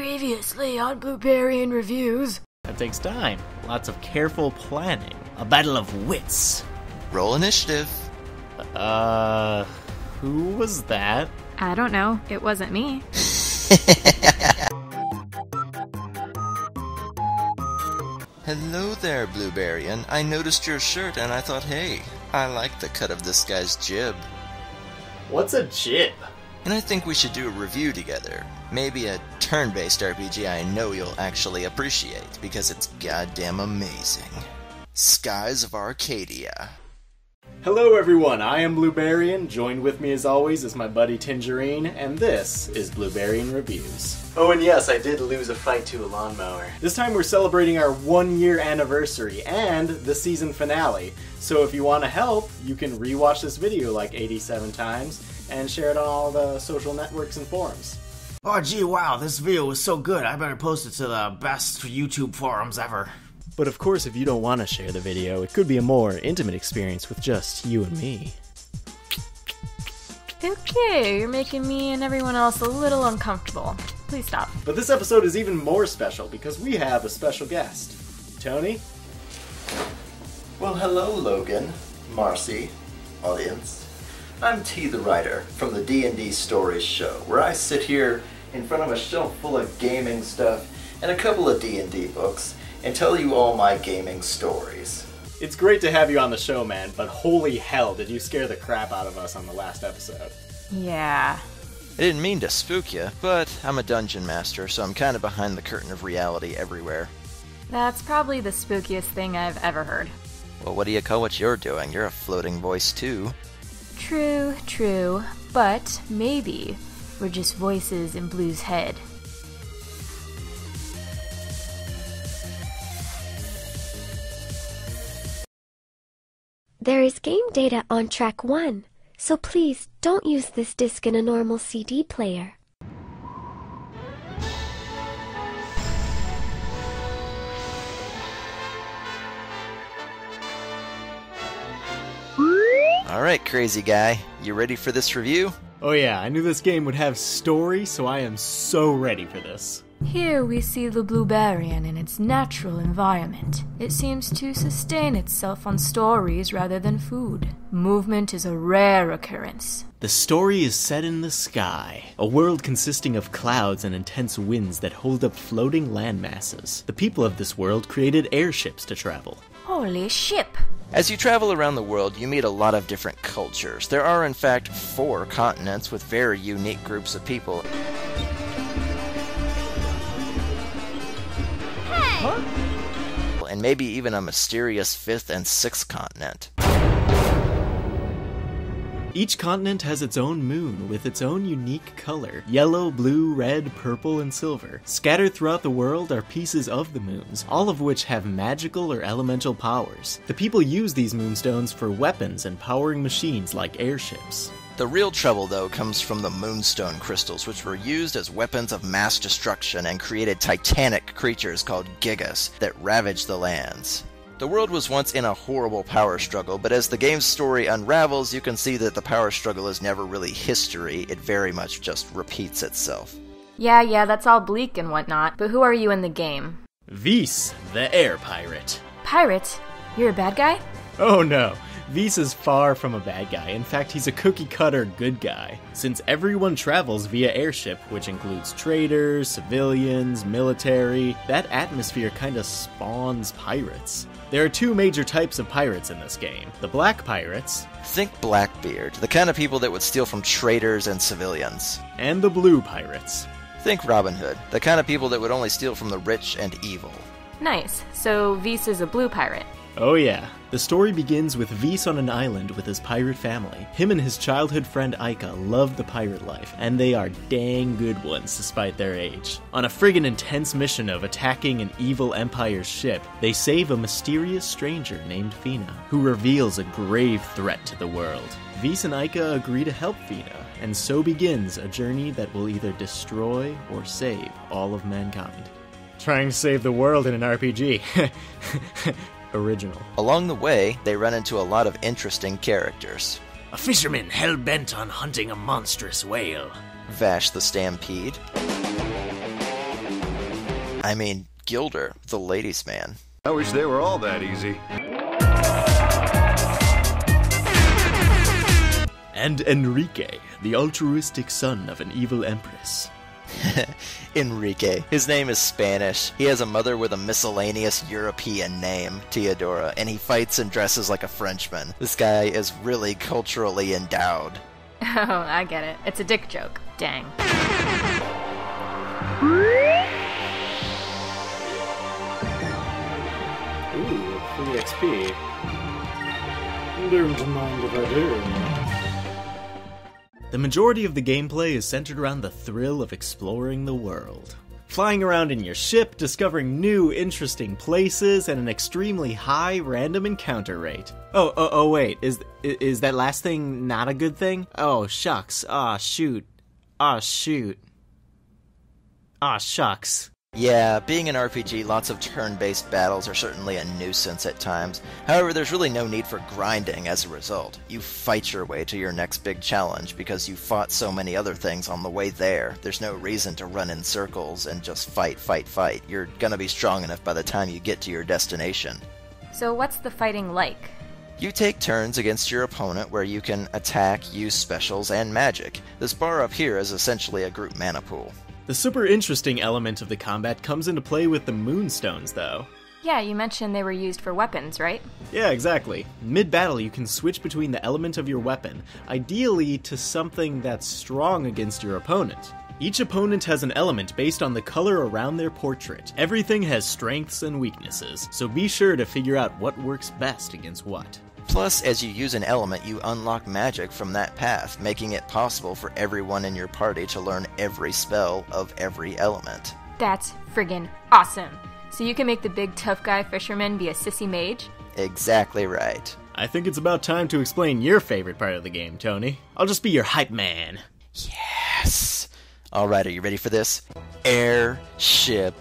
Previously on Bluebarian Reviews. That takes time. Lots of careful planning. A battle of wits. Roll initiative. Who was that? I don't know. It wasn't me. Hello there, Bluebarian. I noticed your shirt and I thought, hey, I like the cut of this guy's jib. What's a jib? And I think we should do a review together. Maybe a turn-based RPG I know you'll actually appreciate, because it's goddamn amazing. Skies of Arcadia. Hello everyone, I am Bluebarian. Joined with me as always is my buddy Tangerine, and this is Bluebarian Reviews. Oh, and yes, I did lose a fight to a lawnmower. This time we're celebrating our 1-year anniversary and the season finale. So if you want to help, you can rewatch this video like 87 times and share it on all the social networks and forums. Oh gee, wow, this video was so good, I better post it to the best YouTube forums ever. But of course, if you don't want to share the video, it could be a more intimate experience with just you and me. Okay, you're making me and everyone else a little uncomfortable. Please stop. But this episode is even more special because we have a special guest. Tony? Well, hello, Logan, Marcy, audience. I'm Tthewriter from the D&D Stories show, where I sit here in front of a shelf full of gaming stuff and a couple of D&D books and tell you all my gaming stories. It's great to have you on the show, man, but holy hell, did you scare the crap out of us on the last episode. Yeah. I didn't mean to spook you, but I'm a dungeon master, so I'm kind of behind the curtain of reality everywhere. That's probably the spookiest thing I've ever heard. Well, what do you call what you're doing? You're a floating voice, too. True, but maybe we're just voices in Blue's head. There is game data on track 1, so please don't use this disc in a normal CD player. Alright, crazy guy. You ready for this review? Oh yeah, I knew this game would have story, so I am so ready for this. Here we see the Bluebarian in its natural environment. It seems to sustain itself on stories rather than food. Movement is a rare occurrence. The story is set in the sky, a world consisting of clouds and intense winds that hold up floating land masses. The people of this world created airships to travel. Holy ship! As you travel around the world, you meet a lot of different cultures. There are, in fact, 4 continents with very unique groups of people. And maybe even a mysterious 5th and 6th continent. Each continent has its own moon with its own unique color. Yellow, blue, red, purple, and silver. Scattered throughout the world are pieces of the moons, all of which have magical or elemental powers. The people use these moonstones for weapons and powering machines like airships. The real trouble, though, comes from the moonstone crystals, which were used as weapons of mass destruction and created titanic creatures called gigas that ravaged the lands. The world was once in a horrible power struggle, but as the game's story unravels, you can see that the power struggle is never really history, it very much just repeats itself. Yeah, that's all bleak and whatnot, but who are you in the game? Vis, the air pirate. Pirate? You're a bad guy? Oh no. Vis is far from a bad guy. In fact, he's a cookie-cutter good guy. Since everyone travels via airship, which includes traders, civilians, military, that atmosphere kinda spawns pirates. There are 2 major types of pirates in this game. The black pirates, Think Blackbeard, the kind of people that would steal from traders and civilians. and the blue pirates. Think Robin Hood, the kind of people that would only steal from the rich and evil. Nice. So Vis is a blue pirate. Oh yeah. The story begins with Vis on an island with his pirate family. Him and his childhood friend Aika love the pirate life, and they are dang good ones despite their age. On a friggin' intense mission of attacking an evil empire's ship, they save a mysterious stranger named Fina, who reveals a grave threat to the world. Vis and Aika agree to help Fina, and so begins a journey that will either destroy or save all of mankind. Trying to save the world in an RPG. Original. Along the way, they run into a lot of interesting characters. A fisherman hell-bent on hunting a monstrous whale. Vash the Stampede. I mean, Gilder, the ladies' man. I wish they were all that easy. And Enrique, the altruistic son of an evil empress. Enrique. His name is Spanish. He has a mother with a miscellaneous European name, Teodora, and he fights and dresses like a Frenchman. This guy is really culturally endowed. Oh, I get it. It's a dick joke. Dang. Ooh, free XP. Don't mind if I do. The majority of the gameplay is centered around the thrill of exploring the world. Flying around in your ship, discovering new, interesting places, and an extremely high random encounter rate. Oh, wait, is that last thing not a good thing? Oh, shucks. Aw, shoot. Aw, shoot. Aw, shucks. Yeah, being an RPG, lots of turn-based battles are certainly a nuisance at times. However, there's really no need for grinding as a result. You fight your way to your next big challenge because you fought so many other things on the way there. There's no reason to run in circles and just fight. You're gonna be strong enough by the time you get to your destination. So what's the fighting like? You take turns against your opponent where you can attack, use specials, and magic. This bar up here is essentially a group mana pool. The super interesting element of the combat comes into play with the moonstones, though. Yeah, you mentioned they were used for weapons, right? Yeah, exactly. Mid-battle, you can switch between the element of your weapon, ideally to something that's strong against your opponent. Each opponent has an element based on the color around their portrait. Everything has strengths and weaknesses, so be sure to figure out what works best against what. Plus, as you use an element, you unlock magic from that path, making it possible for everyone in your party to learn every spell of every element. That's friggin' awesome. So you can make the big tough guy fisherman be a sissy mage? Exactly right. I think it's about time to explain your favorite part of the game, Tony. I'll just be your hype man. Yes! Alright, are you ready for this? Airship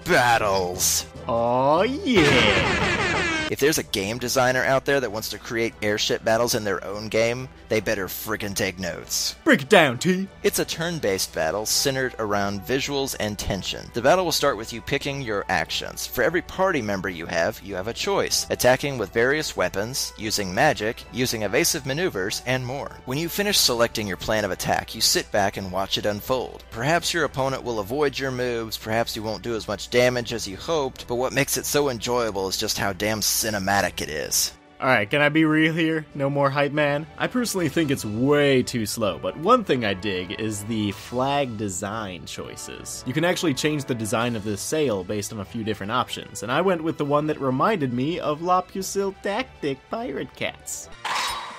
battles! Oh yeah! If there's a game designer out there that wants to create airship battles in their own game, they better frickin' take notes. Break it down, T! It's a turn-based battle centered around visuals and tension. The battle will start with you picking your actions. For every party member you have a choice. Attacking with various weapons, using magic, using evasive maneuvers, and more. When you finish selecting your plan of attack, you sit back and watch it unfold. Perhaps your opponent will avoid your moves, perhaps you won't do as much damage as you hoped, but what makes it so enjoyable is just how damn cinematic it is. Alright, can I be real here? No more hype man? I personally think it's way too slow, but one thing I dig is the flag design choices. You can actually change the design of this sail based on a few different options, and I went with the one that reminded me of La Pucille Tactic pirate cats.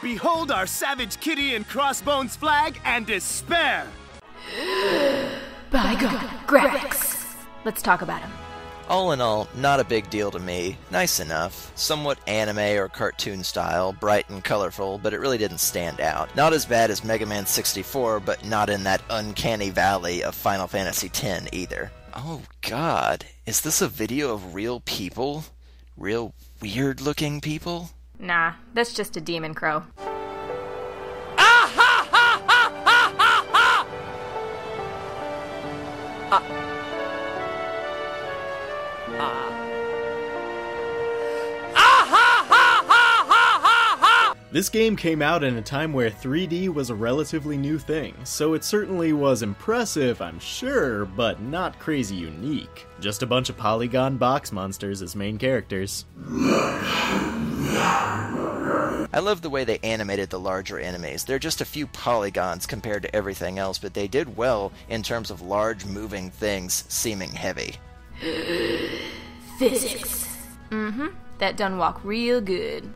Behold our savage kitty and crossbones flag and despair! By God, graphics! Let's talk about him. All in all, not a big deal to me. Nice enough. Somewhat anime or cartoon style, bright and colorful, but it really didn't stand out. Not as bad as Mega Man 64, but not in that uncanny valley of Final Fantasy X either. Oh god, is this a video of real people? Real weird-looking people? Nah, that's just a demon crow. This game came out in a time where 3D was a relatively new thing, so it certainly was impressive, I'm sure, but not crazy unique. Just a bunch of polygon box monsters as main characters. I love the way they animated the larger enemies. They're just a few polygons compared to everything else, but they did well in terms of large moving things seeming heavy. Physics. That done walk real good.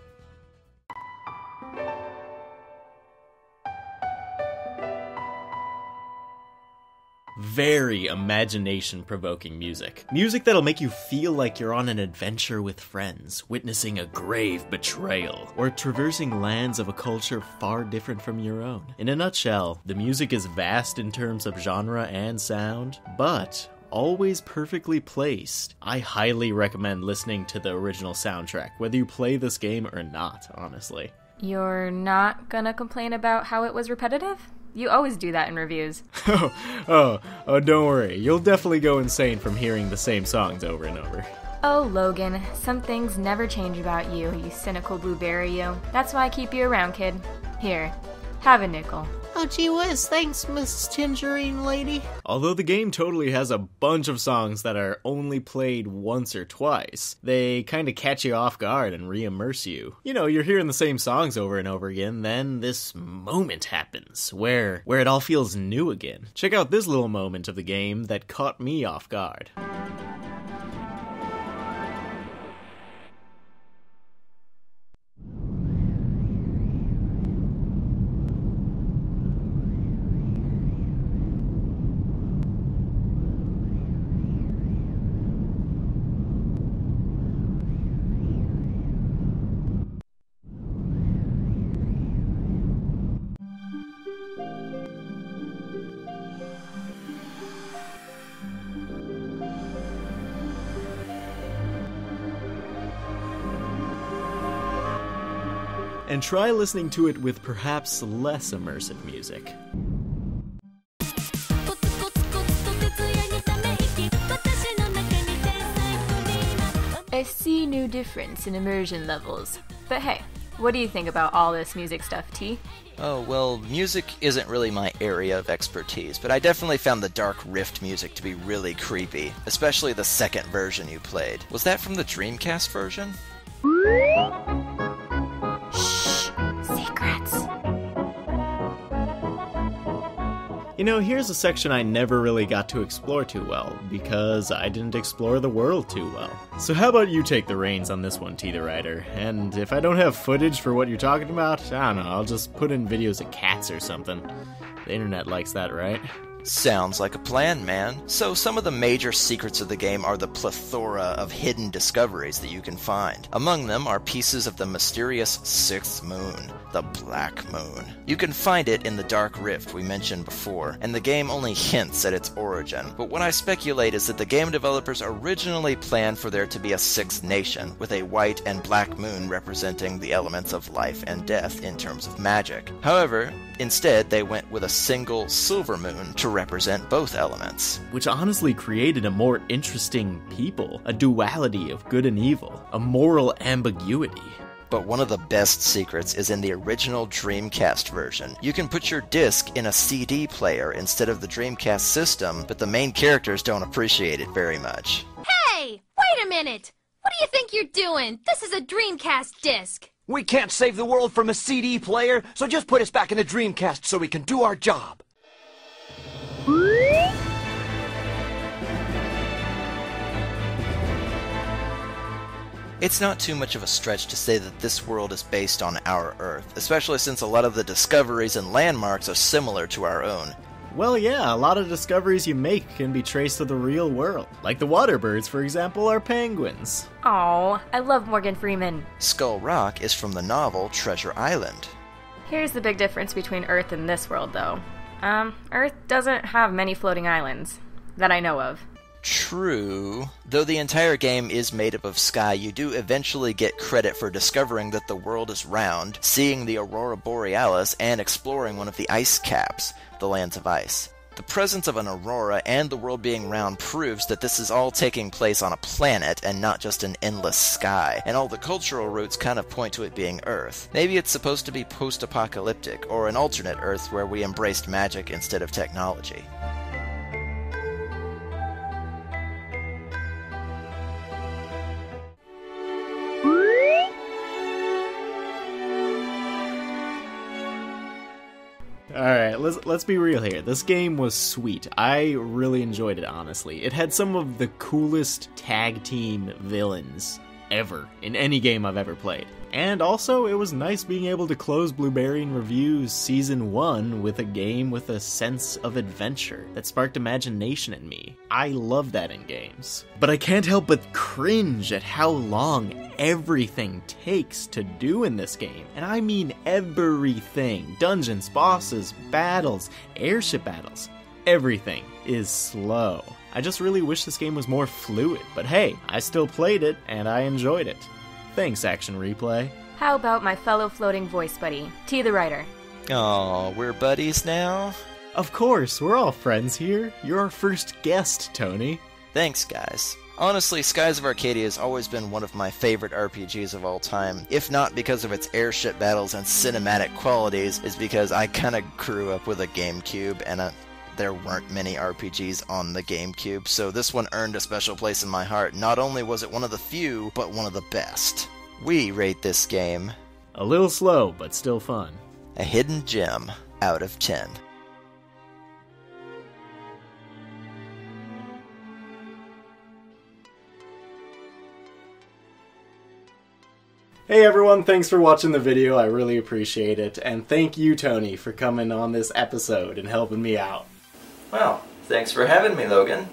Very imagination-provoking music. Music that'll make you feel like you're on an adventure with friends, witnessing a grave betrayal, or traversing lands of a culture far different from your own. In a nutshell, the music is vast in terms of genre and sound, but always perfectly placed. I highly recommend listening to the original soundtrack, whether you play this game or not, honestly. You're not gonna complain about how it was repetitive? You always do that in reviews. Oh, don't worry. You'll definitely go insane from hearing the same songs over and over. Oh, Logan, some things never change about you, you cynical blueberry you. That's why I keep you around, kid. Here, have a nickel. Oh, gee whiz, thanks, Miss Tangerine Lady. Although the game totally has a bunch of songs that are only played once or twice, they kinda catch you off guard and re-immerse you. You know, you're hearing the same songs over and over again, then this moment happens, where it all feels new again. Check out this little moment of the game that caught me off guard. And try listening to it with perhaps less immersive music. I see no difference in immersion levels. But hey, what do you think about all this music stuff, T? Oh, well, music isn't really my area of expertise, but I definitely found the Dark Rift music to be really creepy, especially the second version you played. Was that from the Dreamcast version? You know, here's a section I never really got to explore too well, because I didn't explore the world too well. So how about you take the reins on this one, Tthewriter? And if I don't have footage for what you're talking about, I don't know, I'll just put in videos of cats or something. The internet likes that, right? Sounds like a plan, man. So some of the major secrets of the game are the plethora of hidden discoveries that you can find. Among them are pieces of the mysterious sixth moon, the Black Moon. You can find it in the Dark Rift we mentioned before, and the game only hints at its origin. But what I speculate is that the game developers originally planned for there to be a sixth nation, with a white and black moon representing the elements of life and death in terms of magic. However, instead they went with a single silver moon to represent both elements. Which honestly created a more interesting people, a duality of good and evil, a moral ambiguity. But one of the best secrets is in the original Dreamcast version. You can put your disc in a CD player instead of the Dreamcast system, but the main characters don't appreciate it very much. Hey! Wait a minute! What do you think you're doing? This is a Dreamcast disc! We can't save the world from a CD player, so just put us back in the Dreamcast so we can do our job. It's not too much of a stretch to say that this world is based on our Earth, especially since a lot of the discoveries and landmarks are similar to our own. Well, yeah, a lot of discoveries you make can be traced to the real world. Like the water birds, for example, are penguins. Aw, I love Morgan Freeman. Skull Rock is from the novel Treasure Island. Here's the big difference between Earth and this world, though. Earth doesn't have many floating islands, that I know of. True. Though the entire game is made up of sky, you do eventually get credit for discovering that the world is round, seeing the Aurora Borealis, and exploring one of the ice caps, the lands of ice. The presence of an aurora and the world being round proves that this is all taking place on a planet and not just an endless sky, and all the cultural roots kind of point to it being Earth. Maybe it's supposed to be post-apocalyptic, or an alternate Earth where we embraced magic instead of technology. Alright, let's be real here. This game was sweet. I really enjoyed it, honestly. It had some of the coolest tag team villains ever in any game I've ever played. And also, it was nice being able to close Bluebarian Review's Season 1 with a game with a sense of adventure that sparked imagination in me. I love that in games. But I can't help but cringe at how long everything takes to do in this game. And I mean everything. Dungeons, bosses, battles, airship battles. Everything is slow. I just really wish this game was more fluid. But hey, I still played it, and I enjoyed it. Thanks, Action Replay. How about my fellow floating voice buddy, Tthewriter? Aw, we're buddies now? Of course, we're all friends here. You're our first guest, Tony. Thanks, guys. Honestly, Skies of Arcadia has always been one of my favorite RPGs of all time. If not because of its airship battles and cinematic qualities, is because I kinda grew up with a GameCube, and there weren't many RPGs on the GameCube, so this one earned a special place in my heart. Not only was it one of the few, but one of the best. We rate this game a little slow, but still fun. A hidden gem out of 10. Hey everyone, thanks for watching the video, I really appreciate it, and thank you, Tony, for coming on this episode and helping me out. Well, thanks for having me, Logan.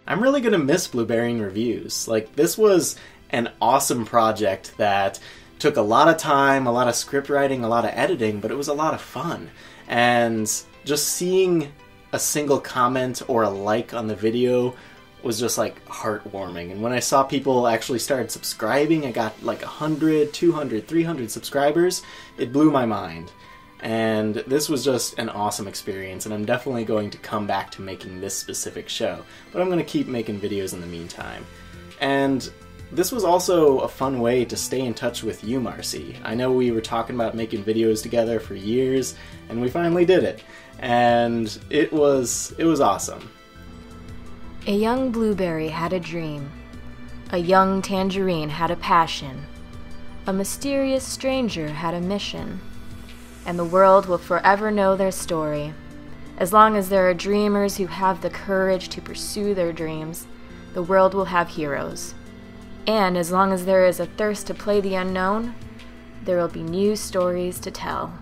I'm really gonna miss Bluebarian reviews. Like, this was an awesome project that took a lot of time, a lot of script writing, a lot of editing, but it was a lot of fun. And just seeing a single comment or a like on the video was just like heartwarming. And when I saw people actually started subscribing, I got like 100, 200, 300 subscribers, it blew my mind. And this was just an awesome experience, and I'm definitely going to come back to making this specific show. But I'm going to keep making videos in the meantime. And this was also a fun way to stay in touch with you, Marcy. I know we were talking about making videos together for years, and we finally did it. And it was awesome. A young blueberry had a dream. A young tangerine had a passion. A mysterious stranger had a mission. And the world will forever know their story. As long as there are dreamers who have the courage to pursue their dreams, the world will have heroes. And as long as there is a thirst to play the unknown, there will be new stories to tell.